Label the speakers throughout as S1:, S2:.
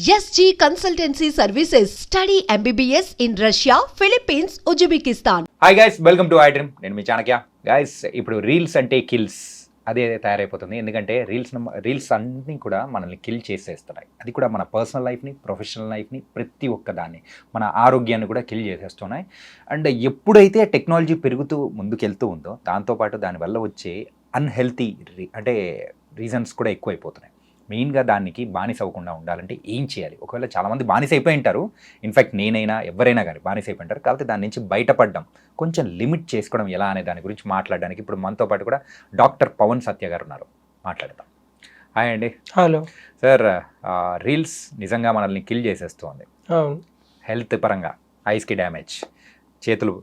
S1: SG Consultancy Services. Study MBBS in Russia, Philippines, Uzbekistan.
S2: Hi guys, welcome to I dream. నేను మీ Chanakya. Guys, ఇప్పుడు reels అంటే kills అదే తయారైపోతుంది. ఎందుకంటే రీల్స్ అన్నీ కూడా మనల్ని కిల్ చేసేస్తున్నాయి. అది కూడా మన పర్సనల్ లైఫ్ని, ప్రొఫెషనల్ లైఫ్ని, ప్రతి ఒక్క దాన్ని, మన ఆరోగ్యాన్ని కూడా కిల్ చేసేస్తున్నాయి. అండ్ ఎప్పుడైతే టెక్నాలజీ పెరుగుతూ ముందుకెళ్తూ ఉందో దాంతోపాటు దానివల్ల వచ్చే అన్హెల్తీ అంటే రీజన్స్ కూడా ఎక్కువైపోతున్నాయి. మెయిన్గా దానికి బానిస అవ్వకుండా ఉండాలంటే ఏం చేయాలి? ఒకవేళ చాలామంది బానిస అయిపోయి ఉంటారు, ఇన్ఫ్యాక్ట్ నేనైనా ఎవరైనా కానీ బానిస అయిపోయి ఉంటారు. కాబట్టి దాని నుంచి బయటపడడం, కొంచెం లిమిట్ చేసుకోవడం ఎలా అనే దాని గురించి మాట్లాడడానికి ఇప్పుడు మనతో పాటు కూడా డాక్టర్ పవన్ సత్య గారు ఉన్నారు. మాట్లాడదాం. హాయ్ అండి.
S3: హలో
S2: సార్, రీల్స్ నిజంగా మనల్ని కిల్ చేసేస్తుంది. హెల్త్ పరంగా ఐస్కి డ్యామేజ్, చేతులు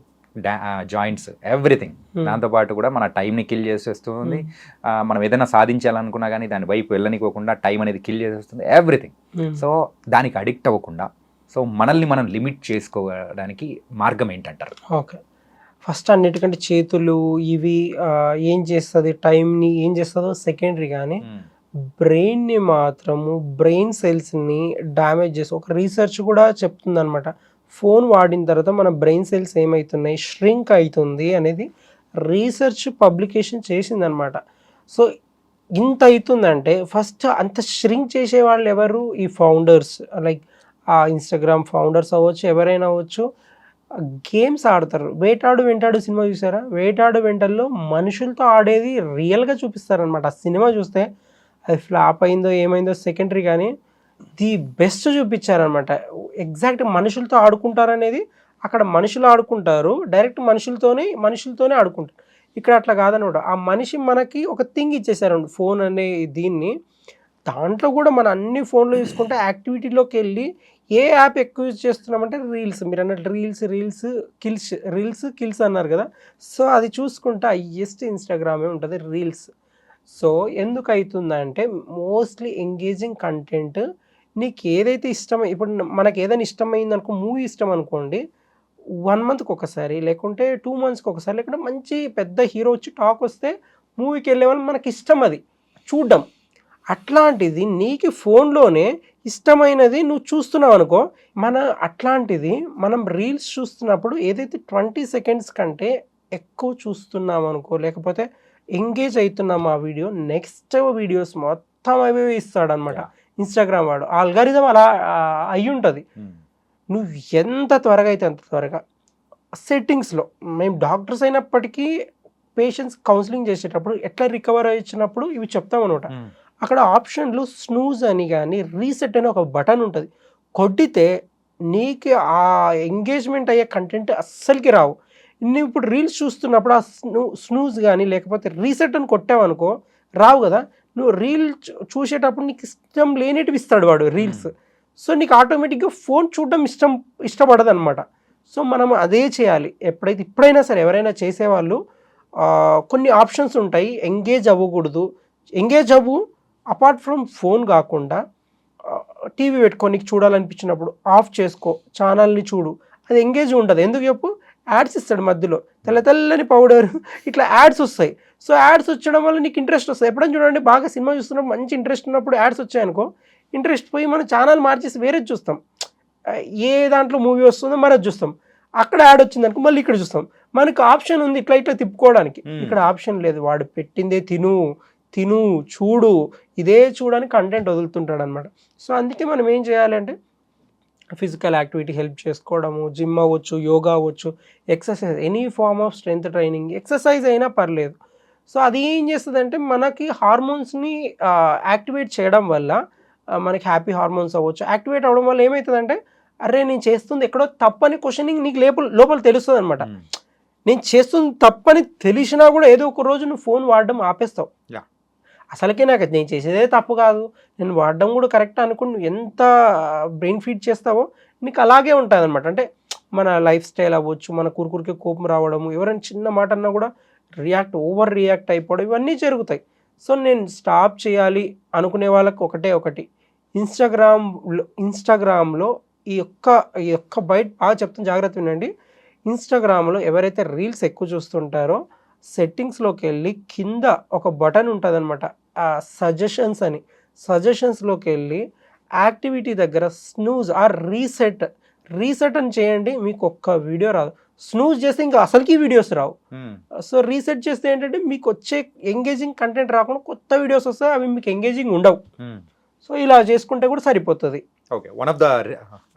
S2: జాయింట్స్, ఎవ్రీథింగ్. దాంతోపాటు కూడా మన టైంని కిల్ చేసేస్తుంది. మనం ఏదైనా సాధించాలనుకున్నా కానీ దాని వైపు వెళ్ళనివ్వకుండా టైం అనేది కిల్ చేసేస్తుంది, ఎవ్రీథింగ్. సో దానికి అడిక్ట్ అవ్వకుండా, సో మనల్ని మనం లిమిట్ చేసుకోవడానికి మార్గం ఏంటంటారు?
S3: ఓకే, ఫస్ట్ అన్నిటికంటే చేతులు ఇవి ఏం చేస్తుంది, టైంని ఏం చేస్తుందో సెకండరీ, కానీ బ్రెయిన్ని మాత్రము, బ్రెయిన్ సెల్స్ని డ్యామేజ్ చేసి ఒక రీసెర్చ్ కూడా చెప్తుంది అనమాట. ఫోన్ వాడిన తర్వాత మన బ్రెయిన్ సెల్స్ ఏమవుతున్నాయి, ష్రింక్ అవుతుంది అనేది రీసెర్చ్ పబ్లికేషన్ చేసిందనమాట. సో ఇంత అవుతుందంటే ఫస్ట్ అంత ష్రింక్ చేసే వాళ్ళు ఎవరు? ఈ ఫౌండర్స్, లైక్ ఆ ఇన్స్టాగ్రామ్ ఫౌండర్స్ అవ్వచ్చు, ఎవరైనా అవ్వచ్చు. గేమ్స్ ఆడతారు. వేటాడు వెంటాడు సినిమా చూసారా? వేటాడు వెంటల్లో మనుషులతో ఆడేది రియల్గా చూపిస్తారనమాట. ఆ సినిమా చూస్తే అది ఫ్లాప్ అయిందో ఏమైందో సెకండరీ, కానీ ది బెస్ట్ చూపించారనమాట. ఎగ్జాక్ట్ మనుషులతో ఆడుకుంటారనేది అక్కడ మనుషులు ఆడుకుంటారు, డైరెక్ట్ మనుషులతోనే ఆడుకుంటారు. ఇక్కడ అట్లా కాదనమాట. ఆ మనిషి మనకి ఒక థింగ్ ఇచ్చేసారు, ఫోన్ అనే దీన్ని. దాంట్లో కూడా మన అన్ని ఫోన్లో చూసుకుంటే యాక్టివిటీలోకి వెళ్ళి ఏ యాప్ ఎక్కువ యూజ్ చేస్తున్నామంటే రీల్స్. మీరు అన్నట్టు రీల్స్ కిల్స్ అన్నారు కదా. సో అది చూసుకుంటే హైయెస్ట్ ఇన్స్టాగ్రామే ఉంటుంది, రీల్స్. సో ఎందుకు అవుతుందంటే మోస్ట్లీ ఎంగేజింగ్ కంటెంట్. నీకు ఏదైతే ఇష్టమో, ఇప్పుడు మనకి ఏదైనా ఇష్టమైంది అనుకో, మూవీ ఇష్టం అనుకోండి, 1 మంత్కి ఒకసారి, లేకుంటే 2 మంత్స్కి ఒకసారి, లేకుంటే మంచి పెద్ద హీరో వచ్చి టాక్ వస్తే మూవీకి వెళ్ళే వాళ్ళు మనకి ఇష్టం అది చూడడం. అట్లాంటిది నీకు ఫోన్లోనే ఇష్టమైనది నువ్వు చూస్తున్నావు అనుకో, అట్లాంటిది మనం రీల్స్ చూస్తున్నప్పుడు ఏదైతే 20 సెకండ్స్ కంటే ఎక్కువ చూస్తున్నాం అనుకో, లేకపోతే ఎంగేజ్ అవుతున్నాం ఆ వీడియో, నెక్స్ట్ వీడియోస్ మొత్తం అవే ఇస్తాడనమాట ఇన్స్టాగ్రామ్ వాడు. ఆల్గారిథం అలా అయి ఉంటుంది. నువ్వు ఎంత త్వరగా అయితే అంత త్వరగా సెట్టింగ్స్లో, మేము డాక్టర్స్ అయినప్పటికీ పేషెంట్స్ కౌన్సిలింగ్ చేసేటప్పుడు ఎట్లా రికవర్ అయ్యినప్పుడు ఇవి చెప్తామన్నమాట. అక్కడ ఆప్షన్లు స్నూజ్ అని కానీ రీసెట్ అని ఒక బటన్ ఉంటుంది. కొట్టితే నీకు ఆ ఎంగేజ్మెంట్ అయ్యే కంటెంట్ అస్సలకి రావు. నువ్వు ఇప్పుడు రీల్స్ చూస్తున్నప్పుడు ఆ స్నూజ్ కానీ లేకపోతే రీసెట్ అని కొట్టావనుకో రావు కదా. నువ్వు రీల్ చూసేటప్పుడు నీకు ఇష్టం లేనిటివి ఇస్తాడు వాడు రీల్స్. సో నీకు ఆటోమేటిక్గా ఫోన్ చూడడం ఇష్టపడదు అనమాట. సో మనం అదే చేయాలి. ఇప్పుడైనా సరే ఎవరైనా చేసేవాళ్ళు కొన్ని ఆప్షన్స్ ఉంటాయి. ఎంగేజ్ అవ్వకూడదు, ఎంగేజ్ అవ్వు. అపార్ట్ ఫ్రమ్ ఫోన్ కాకుండా టీవీ పెట్టుకో, నీకు చూడాలనిపించినప్పుడు ఆఫ్ చేసుకో, ఛానల్ని చూడు. అది ఎంగేజ్ ఉంటుంది. ఎందుకు చెప్పు? యాడ్స్ ఇస్తాడు మధ్యలో, తెల్లని పౌడర్, ఇట్లా యాడ్స్ వస్తాయి. సో యాడ్స్ వచ్చడం వల్ల నీకు ఇంట్రెస్ట్ వస్తుంది. ఎప్పుడైనా చూడండి, బాగా సినిమా చూస్తున్నప్పుడు మంచి ఇంట్రెస్ట్ ఉన్నప్పుడు యాడ్స్ వచ్చాయనుకో, ఇంట్రెస్ట్ పోయి మనం ఛానల్ మార్చేసి వేరేది చూస్తాం. ఏ దాంట్లో మూవీ వస్తుందో మరది చూస్తాం. అక్కడ యాడ్ వచ్చింది అనుకో మళ్ళీ ఇక్కడ చూస్తాం. మనకు ఆప్షన్ ఉంది ఇట్లా తిప్పుకోవడానికి. ఇక్కడ ఆప్షన్ లేదు. వాడు పెట్టిందే తిను చూడు, ఇదే చూడడానికి కంటెంట్ వదులుతుంటాడు అనమాట. సో అందుకే మనం ఏం చేయాలంటే ఫిజికల్ యాక్టివిటీ హెల్ప్ చేసుకోవడము, జిమ్ అవ్వచ్చు, యోగా అవ్వచ్చు, exercise, any form of strength training, exercise అయినా పర్లేదు. సో అది ఏం చేస్తుందంటే మనకి హార్మోన్స్ని యాక్టివేట్ చేయడం వల్ల మనకి హ్యాపీ హార్మోన్స్ అవ్వచ్చు. యాక్టివేట్ అవ్వడం వల్ల ఏమవుతుందంటే, అరే నేను చేస్తుంది ఎక్కడో తప్పని క్వశ్చనింగ్ నీకు లోపల తెలుస్తుంది అనమాట. నేను చేస్తుంది తప్పని తెలిసినా కూడా ఏదో ఒక రోజు నువ్వు ఫోన్ వాడడం ఆపేస్తావు. అసలుకే నాకు నేను చేసేదే తప్పు కాదు, నేను వాడడం కూడా కరెక్ట్ అనుకుని నువ్వు ఎంత బ్రెయిన్ ఫీడ్ చేస్తావో నీకు అలాగే ఉంటుంది అనమాట. అంటే మన లైఫ్ స్టైల్ అవ్వచ్చు, మన కూరుకురికి కోపం రావడము, ఎవరైనా చిన్న మాట అన్నా కూడా ఓవర్ రియాక్ట్ అయిపోవడం, ఇవన్నీ జరుగుతాయి. సో నేను స్టాప్ చేయాలి అనుకునే వాళ్ళకి ఒకటి, ఇన్స్టాగ్రామ్లో ఈ యొక్క బయట బాగా చెప్తాను, జాగ్రత్త వినండి. ఇన్స్టాగ్రామ్లో ఎవరైతే రీల్స్ ఎక్కువ చూస్తుంటారో సెట్టింగ్స్లోకి వెళ్ళి కింద ఒక బటన్ ఉంటుంది అనమాట, సజెషన్స్లోకి వెళ్ళి యాక్టివిటీ దగ్గర స్నూజ్ ఆర్ రీసెట్ అని చేయండి, మీకు ఒక్క వీడియో రాదు. స్నూజ్ చేస్తే ఇంకా అసలుకి వీడియోస్ రావు. సో రీసెట్ చేస్తే ఏంటంటే మీకు వచ్చే ఎంగేజింగ్ కంటెంట్ రాకుండా కొత్త వీడియోస్ వస్తాయి, అవి మీకు ఎంగేజింగ్ ఉండవు. సో ఇలా చేసుకుంటే కూడా సరిపోతుంది.
S2: ఓకే, వన్ ఆఫ్ ద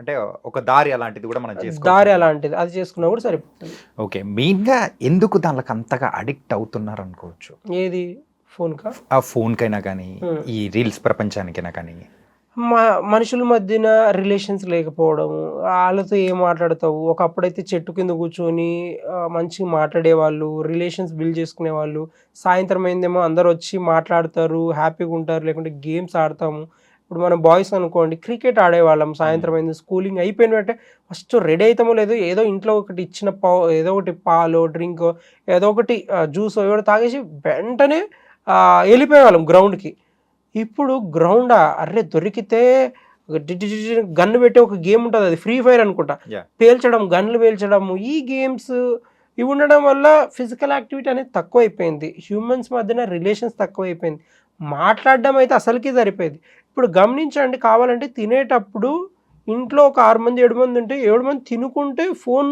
S2: అంటే ఒక దారి అలాంటిది కూడా మనం చేసుకోవచ్చు.
S3: దారి అలాంటిది, అది చేసుకున్నా కూడా సరిపోతుంది.
S2: ఓకే, మెయిన్గా ఎందుకు దానికి అంతగా అడిక్ట్ అవుతున్నారు అనుకోవచ్చు?
S3: ఏది ఫోన్కా?
S2: ఆ ఫోన్కైనా కానీ ఈ రీల్స్ ప్రపంచానికైనా కానీ
S3: మనుషుల మధ్యన రిలేషన్స్ లేకపోవడము, వాళ్ళతో ఏం మాట్లాడతావు. ఒకప్పుడైతే చెట్టు కింద కూర్చొని మంచిగా మాట్లాడేవాళ్ళు, రిలేషన్స్ బిల్డ్ చేసుకునే వాళ్ళు. సాయంత్రం అయిందేమో అందరు వచ్చి మాట్లాడతారు, హ్యాపీగా ఉంటారు, లేకుంటే గేమ్స్ ఆడతాము. ఇప్పుడు మనం బాయ్స్ అనుకోండి, క్రికెట్ ఆడేవాళ్ళం. సాయంత్రం అయింది, స్కూలింగ్ అయిపోయినట్టే ఫస్ట్ రెడీ అవుతామో లేదో ఏదో ఇంట్లో ఒకటి ఇచ్చిన ఏదో ఒకటి పాలో డ్రింకో ఏదో ఒకటి జ్యూస్ ఏదో తాగేసి వెంటనే వెళ్ళిపోయేవాళ్ళం గ్రౌండ్కి. ఇప్పుడు గ్రౌండ్ అర్రే దొరికితే గన్ను పెట్టి ఒక గేమ్ ఉంటుంది, అది ఫ్రీ ఫైర్ అనుకుంటా, పేల్చడం, గన్లు పేల్చడము, ఈ గేమ్స్ ఇవి ఉండడం వల్ల ఫిజికల్ యాక్టివిటీ అనేది తక్కువ అయిపోయింది. హ్యూమన్స్ మధ్యన రిలేషన్స్ తక్కువ అయిపోయింది. మాట్లాడడం అయితే అసలుకి సరిపోయింది. ఇప్పుడు గమనించండి, కావాలంటే తినేటప్పుడు ఇంట్లో ఒక 6 మంది 7 మంది ఉంటే 7 మంది తినుకుంటే ఫోన్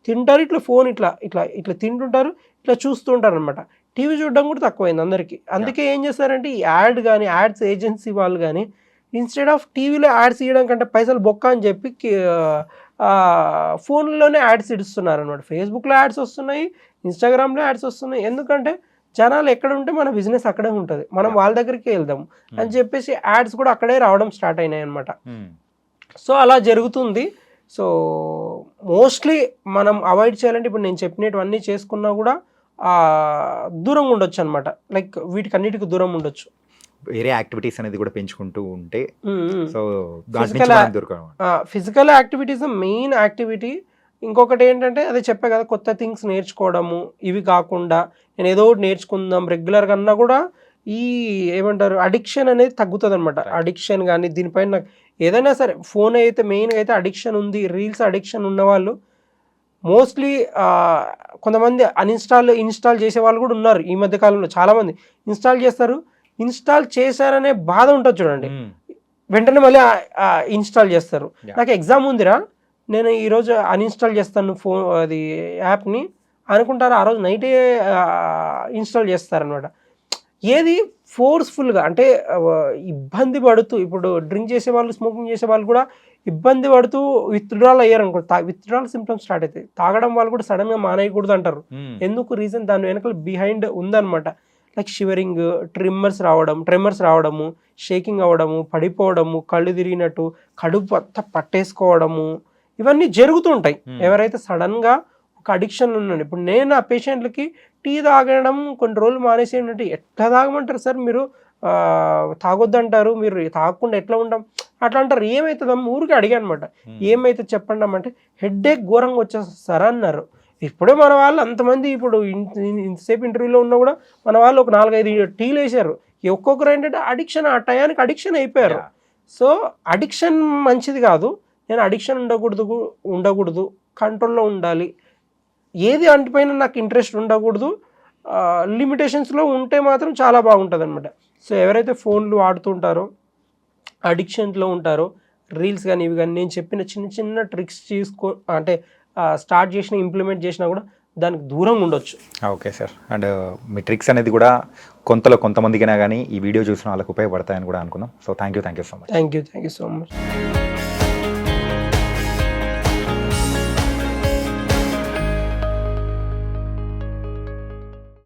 S3: తింటారు, ఇట్లా ఫోన్ ఇట్లా ఇట్లా ఇట్లా తింటుంటారు, ఇట్లా చూస్తుంటారు అనమాట. టీవీ చూడడం కూడా తక్కువైంది అందరికీ. అందుకే ఏం చేస్తారంటే ఈ యాడ్స్ ఏజెన్సీ వాళ్ళు కానీ ఇన్స్టెడ్ ఆఫ్ టీవీలో యాడ్స్ ఇవ్వడం కంటే పైసలు బొక్క అని చెప్పి ఫోన్లోనే యాడ్స్ ఇస్తున్నారు అనమాట. ఫేస్బుక్లో యాడ్స్ వస్తున్నాయి, ఇన్స్టాగ్రామ్లో యాడ్స్ వస్తున్నాయి. ఎందుకంటే జనాలు ఎక్కడ ఉంటే మన బిజినెస్ అక్కడే ఉంటుంది, మనం వాళ్ళ దగ్గరికి వెళ్దాం అని చెప్పేసి యాడ్స్ కూడా అక్కడే రావడం స్టార్ట్ అయినాయి అనమాట. సో అలా జరుగుతుంది. సో మోస్ట్లీ మనం అవాయిడ్ చేయాలంటే ఇప్పుడు నేను చెప్పినవన్నీ చేసుకున్నా కూడా దూరంగా ఉండొచ్చు అనమాట. లైక్ వీటికి అన్నిటికీ దూరం ఉండొచ్చు.
S2: వేరే యాక్టివిటీస్ అనేది కూడా పెంచుకుంటూ ఉంటే so
S3: physical activities main activity. ఇంకొకటి ఏంటంటే అదే చెప్పా కదా, కొత్త థింగ్స్ నేర్చుకోవడము. ఇవి కాకుండా నేను ఏదో ఒకటి నేర్చుకుందాం రెగ్యులర్గా అన్నా కూడా ఈ ఏమంటారు అడిక్షన్ అనేది తగ్గుతుంది అనమాట. అడిక్షన్ కానీ దీనిపైన నాకు ఏదైనా సరే, ఫోన్ అయితే మెయిన్గా అయితే అడిక్షన్ ఉంది, రీల్స్ అడిక్షన్ ఉన్నవాళ్ళు మోస్ట్లీ కొంతమంది ఇన్స్టాల్ చేసే వాళ్ళు కూడా ఉన్నారు ఈ మధ్య కాలంలో. చాలామంది ఇన్స్టాల్ చేశారనే బాధ ఉంటుంది చూడండి, వెంటనే మళ్ళీ ఇన్స్టాల్ చేస్తారు. నాకు ఎగ్జామ్ ఉందిరా, నేను ఈరోజు అన్ఇన్స్టాల్ చేస్తాను అది యాప్ని అనుకుంటారు, ఆ రోజు నైటే ఇన్స్టాల్ చేస్తారనమాట. ఏది ఫోర్స్ఫుల్గా అంటే ఇబ్బంది పడుతూ, ఇప్పుడు డ్రింక్ చేసే వాళ్ళు, స్మోకింగ్ చేసే వాళ్ళు కూడా ఇబ్బంది పడుతూ విత్డ్రాల్ అయ్యారు అనుకో, విత్డ్రాల్ సిమ్టమ్స్ స్టార్ట్ అవుతాయి. తాగడం వాళ్ళు కూడా సడన్గా మానేయకూడదు అంటారు. ఎందుకు రీజన్ దాని వెనకాల బిహైండ్ ఉందన్నమాట. లైక్ షివరింగ్, ట్రిమ్మర్స్ రావడము, షేకింగ్ అవ్వడము, పడిపోవడము, కళ్ళు తిరిగినట్టు, కడుపు అంతా పట్టేసుకోవడము, ఇవన్నీ జరుగుతుంటాయి ఎవరైతే సడన్గా ఒక అడిక్షన్ ఉన్నాడు. ఇప్పుడు నేను ఆ పేషెంట్లకి టీ తాగడం కొన్ని రోజులు మానేసేయండి, ఎట్లా తాగమంటారు సార్ మీరు, తాగొద్దంటారు, మీరు తాగకుండా ఎట్లా ఉంటాం అట్లా అంటారు. ఏమవుతుందమ్మా ఊరికి అడిగా అనమాట, ఏమైతే చెప్పండి అమ్మంటే హెడ్ఏక్ ఘోరంగా వచ్చేస్తుంది సార్ అన్నారు. ఇప్పుడే మన వాళ్ళు అంతమంది ఇప్పుడు ఇంతసేపు ఇంటర్వ్యూలో ఉన్నా కూడా మన వాళ్ళు ఒక 4-5 టీలు వేసారు. ఒక్కొక్కరు ఏంటంటే అడిక్షన్, ఆ టయానికి అడిక్షన్ అయిపోయారు. సో అడిక్షన్ మంచిది కాదు. నేను అడిక్షన్ ఉండకూడదు, కంట్రోల్లో ఉండాలి. ఏది అంటిపైన నాకు ఇంట్రెస్ట్ ఉండకూడదు, లిమిటేషన్స్లో ఉంటే మాత్రం చాలా బాగుంటుంది అనమాట. సో ఎవరైతే ఫోన్లు వాడుతుంటారో, అడిక్షన్లో ఉంటారో, రీల్స్ కానీ ఇవి కానీ నేను చెప్పిన చిన్న ట్రిక్స్ అంటే స్టార్ట్ చేసిన, ఇంప్లిమెంట్ చేసినా కూడా దానికి దూరంగా ఉండొచ్చు.
S2: Okay sir, and me tricks అనేది కూడా కొంతమందికైనా కానీ ఈ వీడియో చూసిన వాళ్ళకి ఉపయోగపడతాయని కూడా అనుకుందాం. So thank you so much.
S3: Thank you so much.